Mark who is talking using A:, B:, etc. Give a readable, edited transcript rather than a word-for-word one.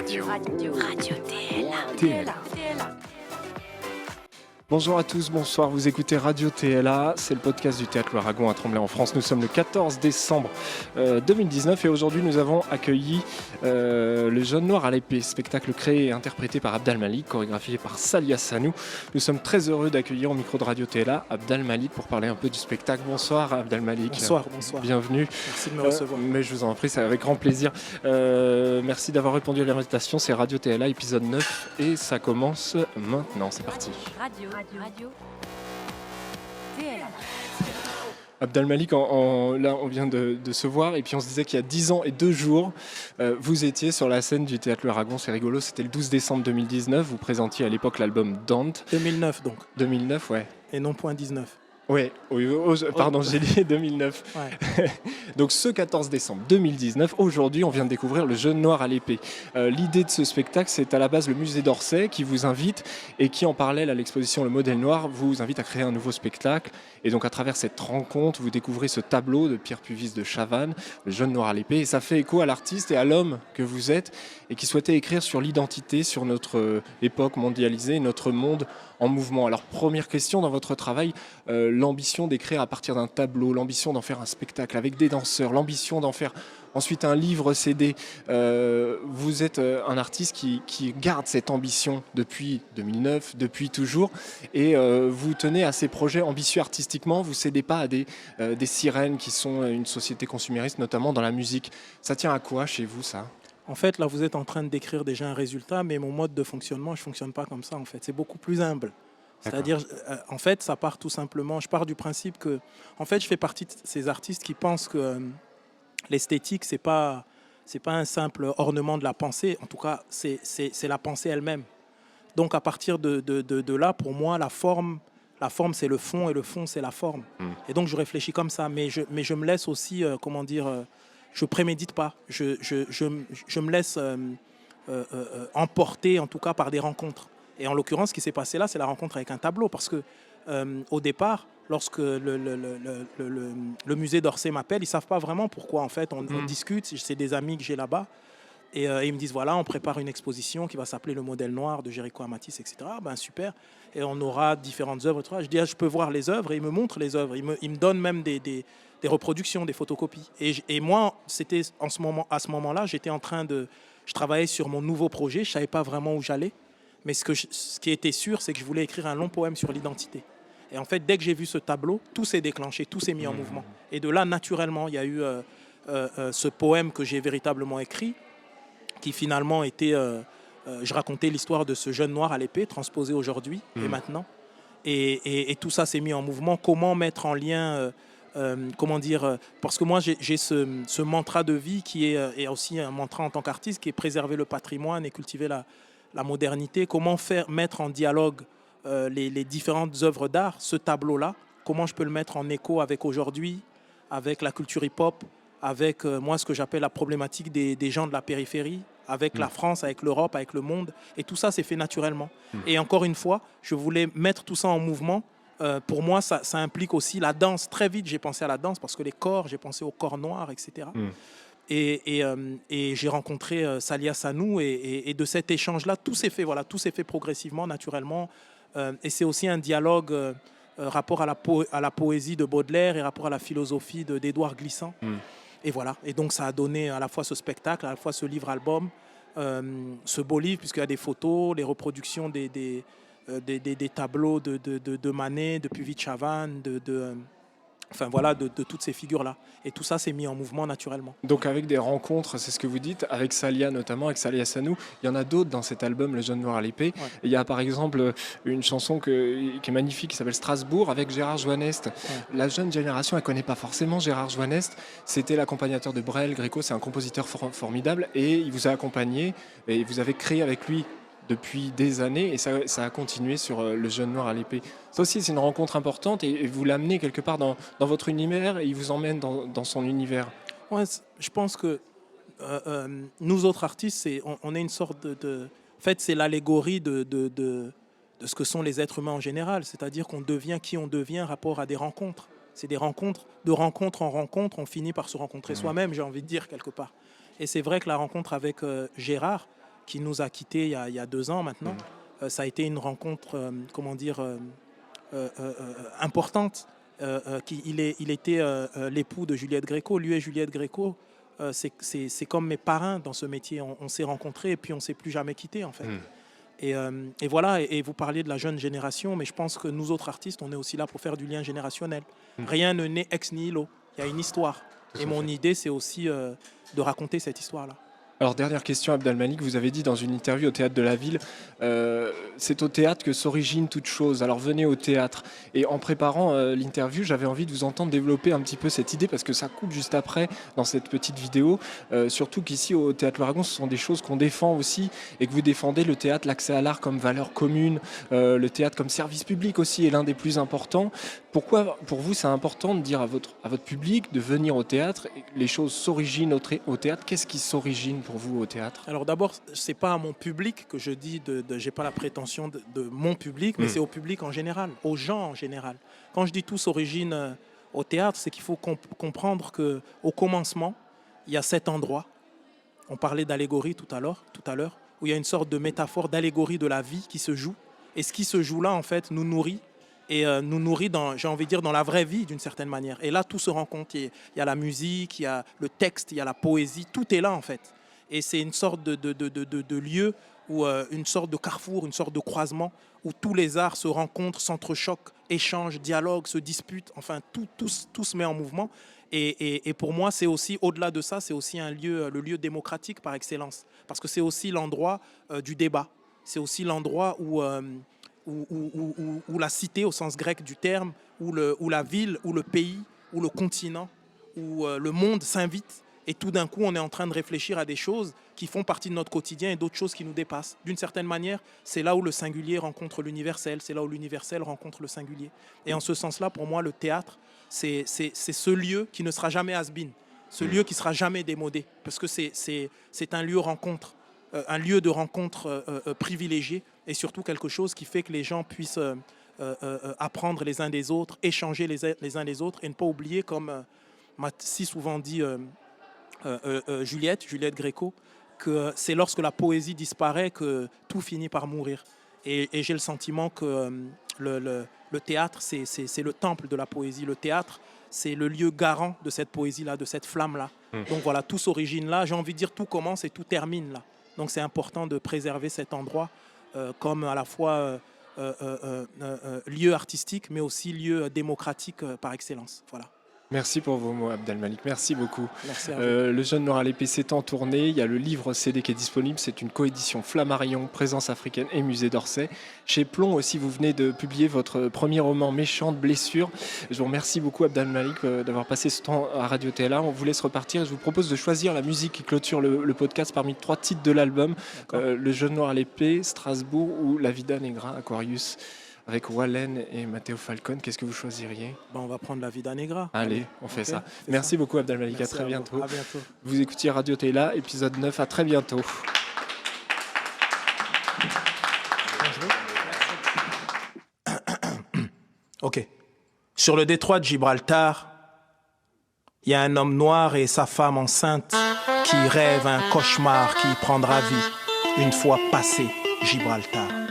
A: Radio TLA.
B: Bonjour à tous, bonsoir, vous écoutez Radio TLA, c'est le podcast du Théâtre Aragon à Tremblay en France. Nous sommes le 14 décembre 2019 et aujourd'hui nous avons accueilli Le Jeune Noir à l'épée, spectacle créé et interprété par Abdal Malik, chorégraphié par Salia Sanou. Nous sommes très heureux d'accueillir au micro de Radio TLA Abdal Malik pour parler un peu du spectacle. Bonsoir Abdal Malik.
C: Bonsoir.
B: Bienvenue.
C: Merci de me recevoir.
B: Mais je vous en prie, c'est avec grand plaisir. Merci d'avoir répondu à l'invitation, c'est Radio TLA épisode 9 et ça commence maintenant, c'est parti.
A: Radio TLA.
B: Abdal Malik, là on vient de se voir et puis on se disait qu'il y a 10 ans et 2 jours, vous étiez sur la scène du Théâtre Aragon, c'est rigolo, c'était le 12 décembre 2019, vous présentiez à l'époque l'album Dante.
C: 2009 donc.
B: 2009, ouais.
C: Et non point 19.
B: Oui, pardon, j'ai dit 2009.
C: Ouais.
B: Donc ce 14 décembre 2019, aujourd'hui, on vient de découvrir Le Jeune Noir à l'épée. L'idée de ce spectacle, c'est à la base le musée d'Orsay qui vous invite et qui, en parallèle à l'exposition Le Modèle Noir, vous invite à créer un nouveau spectacle. Et donc à travers cette rencontre, vous découvrez ce tableau de Pierre Puvis de Chavannes, Le Jeune Noir à l'épée. Et ça fait écho à l'artiste et à l'homme que vous êtes et qui souhaitait écrire sur l'identité, sur notre époque mondialisée, notre monde en mouvement. Alors première question dans votre travail, l'ambition d'écrire à partir d'un tableau, l'ambition d'en faire un spectacle avec des danseurs, l'ambition d'en faire ensuite un livre CD. Vous êtes un artiste qui garde cette ambition depuis 2009, depuis toujours, et vous tenez à ces projets ambitieux artistiquement, vous ne cédez pas à des sirènes qui sont une société consumériste, notamment dans la musique. Ça tient à quoi chez vous, ça ?
C: En fait, là, vous êtes en train de décrire déjà un résultat, mais mon mode de fonctionnement, je ne fonctionne pas comme ça, en fait. C'est beaucoup plus humble. C'est-à-dire, en fait, ça part tout simplement... Je pars du principe que... En fait, je fais partie de ces artistes qui pensent que l'esthétique, c'est pas un simple ornement de la pensée. En tout cas, c'est la pensée elle-même. Donc, à partir de là, pour moi, la forme, c'est le fond, et le fond, c'est la forme. Et donc, je réfléchis comme ça. Mais je me laisse aussi, je prémédite pas. Je me laisse emporter, en tout cas, par des rencontres. Et en l'occurrence, ce qui s'est passé là, c'est la rencontre avec un tableau. Parce que au départ, lorsque le musée d'Orsay m'appelle, ils ne savent pas vraiment pourquoi. En fait, on discute, c'est des amis que j'ai là-bas. Et ils me disent, voilà, on prépare une exposition qui va s'appeler Le Modèle Noir de Géricault Amatisse, etc. Ben, super. Et on aura différentes œuvres. Je dis, je peux voir les œuvres. Et ils me montrent les œuvres. Ils me donnent même des reproductions, des photocopies. Et moi, c'était à ce moment-là, je travaillais sur mon nouveau projet. Je ne savais pas vraiment où j'allais. Mais ce qui était sûr, c'est que je voulais écrire un long poème sur l'identité. Et en fait, dès que j'ai vu ce tableau, tout s'est déclenché, tout s'est mis en mouvement. Et de là, naturellement, il y a eu ce poème que j'ai véritablement écrit, qui finalement était... je racontais l'histoire de ce jeune noir à l'épée, transposé aujourd'hui et maintenant. Et tout ça s'est mis en mouvement. Comment mettre en lien... parce que moi j'ai ce mantra de vie qui est aussi un mantra en tant qu'artiste, qui est préserver le patrimoine et cultiver la modernité. Comment mettre en dialogue les différentes œuvres d'art, ce tableau-là, comment je peux le mettre en écho avec aujourd'hui, avec la culture hip-hop, avec moi ce que j'appelle la problématique des gens de la périphérie, avec la France, avec l'Europe, avec le monde. Et tout ça s'est fait naturellement. Et encore une fois, je voulais mettre tout ça en mouvement. Pour moi, ça implique aussi la danse. Très vite, j'ai pensé à la danse parce que les corps, j'ai pensé aux corps noirs, etc. Et j'ai rencontré Salia Sanou et de cet échange-là, tout s'est fait progressivement, naturellement. Et c'est aussi un dialogue rapport à la poésie de Baudelaire et rapport à la philosophie d'Édouard Glissant. Et voilà. Et donc ça a donné à la fois ce spectacle, à la fois ce livre-album, ce beau livre, puisqu'il y a des photos, les reproductions des tableaux de Manet, de Puvis-Chavannes, de toutes ces figures-là. Et tout ça s'est mis en mouvement naturellement.
B: Donc avec des rencontres, c'est ce que vous dites, avec Salia notamment, avec Salia Sanou, il y en a d'autres dans cet album Le Jeune Noir à l'épée. Ouais. Il y a par exemple une chanson qui est magnifique, qui s'appelle Strasbourg, avec Gérard Joannest. Ouais. La jeune génération, elle ne connaît pas forcément Gérard Joannest. C'était l'accompagnateur de Brel Gréco, c'est un compositeur formidable, et il vous a accompagné, et vous avez créé avec lui depuis des années, et ça a continué sur Le Jeune Noir à l'épée. Ça aussi, c'est une rencontre importante, et vous l'amenez quelque part dans votre univers, et il vous emmène dans son univers.
C: Ouais, je pense que nous autres artistes, on est une sorte En fait, c'est l'allégorie de ce que sont les êtres humains en général, c'est-à-dire qu'on devient qui on devient rapport à des rencontres. C'est des rencontres, de rencontre en rencontre, on finit par se rencontrer soi-même, j'ai envie de dire, quelque part. Et c'est vrai que la rencontre avec Gérard, qui nous a quittés il y a 2 ans maintenant. Ça a été une rencontre, importante. Il était l'époux de Juliette Gréco. Lui et Juliette Gréco, c'est comme mes parrains dans ce métier. On s'est rencontrés et puis on ne s'est plus jamais quittés, en fait. Et voilà, et vous parliez de la jeune génération, mais je pense que nous autres artistes, on est aussi là pour faire du lien générationnel. Rien ne naît ex nihilo, il y a une histoire. Et mon idée, c'est aussi de raconter cette histoire-là.
B: Alors, dernière question, Abdelmalik, vous avez dit dans une interview au Théâtre de la Ville, c'est au théâtre que s'origine toute chose, alors venez au théâtre. Et en préparant l'interview, j'avais envie de vous entendre développer un petit peu cette idée, parce que ça coupe juste après dans cette petite vidéo, surtout qu'ici au Théâtre l'Ouragan, ce sont des choses qu'on défend aussi, et que vous défendez le théâtre, l'accès à l'art comme valeur commune, le théâtre comme service public aussi est l'un des plus importants. Pourquoi, pour vous, c'est important de dire à votre public de venir au théâtre, les choses s'originent au théâtre, qu'est-ce qui s'origine pour vous au théâtre?
C: Alors d'abord, c'est pas à mon public que je dis, j'ai pas la prétention de mon public, mais c'est au public en général, aux gens en général. Quand je dis tous origine au théâtre, c'est qu'il faut comprendre qu'au commencement, il y a cet endroit. On parlait d'allégorie tout à l'heure, où il y a une sorte de métaphore d'allégorie de la vie qui se joue. Et ce qui se joue là, en fait, nous nourrit. Et nous nourrit, j'ai envie de dire, dans la vraie vie, d'une certaine manière. Et là, tout se rencontre. Il y a la musique, il y a le texte, il y a la poésie. Tout est là, en fait. Et c'est une sorte de lieu, où, une sorte de carrefour, une sorte de croisement, où tous les arts se rencontrent, s'entrechoquent, échangent, dialoguent, se disputent. Enfin, tout se met en mouvement. Et pour moi, c'est aussi, au-delà de ça, c'est aussi le lieu démocratique par excellence. Parce que c'est aussi l'endroit du débat. C'est aussi l'endroit où la cité, au sens grec du terme, où la ville, où le pays, où le continent, où le monde s'invite. Et tout d'un coup, on est en train de réfléchir à des choses qui font partie de notre quotidien et d'autres choses qui nous dépassent. D'une certaine manière, c'est là où le singulier rencontre l'universel, c'est là où l'universel rencontre le singulier. Et en ce sens-là, pour moi, le théâtre, c'est ce lieu qui ne sera jamais has-been, ce lieu qui ne sera jamais démodé, parce que c'est un lieu rencontre, un lieu de rencontre privilégié, et surtout quelque chose qui fait que les gens puissent apprendre les uns des autres, échanger les uns les autres, et ne pas oublier, comme m'a si souvent dit Juliette Gréco, que c'est lorsque la poésie disparaît que tout finit par mourir. Et j'ai le sentiment que le théâtre, c'est le temple de la poésie. Le théâtre, c'est le lieu garant de cette poésie-là, de cette flamme-là. Donc voilà, tout s'origine là. J'ai envie de dire, tout commence et tout termine là. Donc c'est important de préserver cet endroit comme à la fois lieu artistique, mais aussi lieu démocratique par excellence. Voilà.
B: Merci pour vos mots, Abdelmalik. Merci beaucoup.
C: Merci à vous.
B: Le Jeune Noir à l'épée s'est en tournée. Il y a le livre CD qui est disponible. C'est une coédition Flammarion, Présence africaine et Musée d'Orsay. Chez Plomb aussi, vous venez de publier votre premier roman Méchante blessure. Je vous remercie beaucoup, Abdelmalik, d'avoir passé ce temps à Radio TLA. On vous laisse repartir. Je vous propose de choisir la musique qui clôture le podcast parmi 3 titres de l'album. Le Jeune Noir à l'épée, Strasbourg ou La Vida Negra, Aquarius. Avec Wallen et Matteo Falcone, qu'est-ce que vous choisiriez?
C: On va prendre La Vida Negra.
B: Allez, on fait ça. Merci beaucoup, Abdelmalik. À très bientôt.
C: À bientôt.
B: Vous écoutiez Radio Théla, épisode 9. À très bientôt.
C: Ok. Sur le détroit de Gibraltar, il y a un homme noir et sa femme enceinte qui rêvent un cauchemar qui prendra vie une fois passé Gibraltar.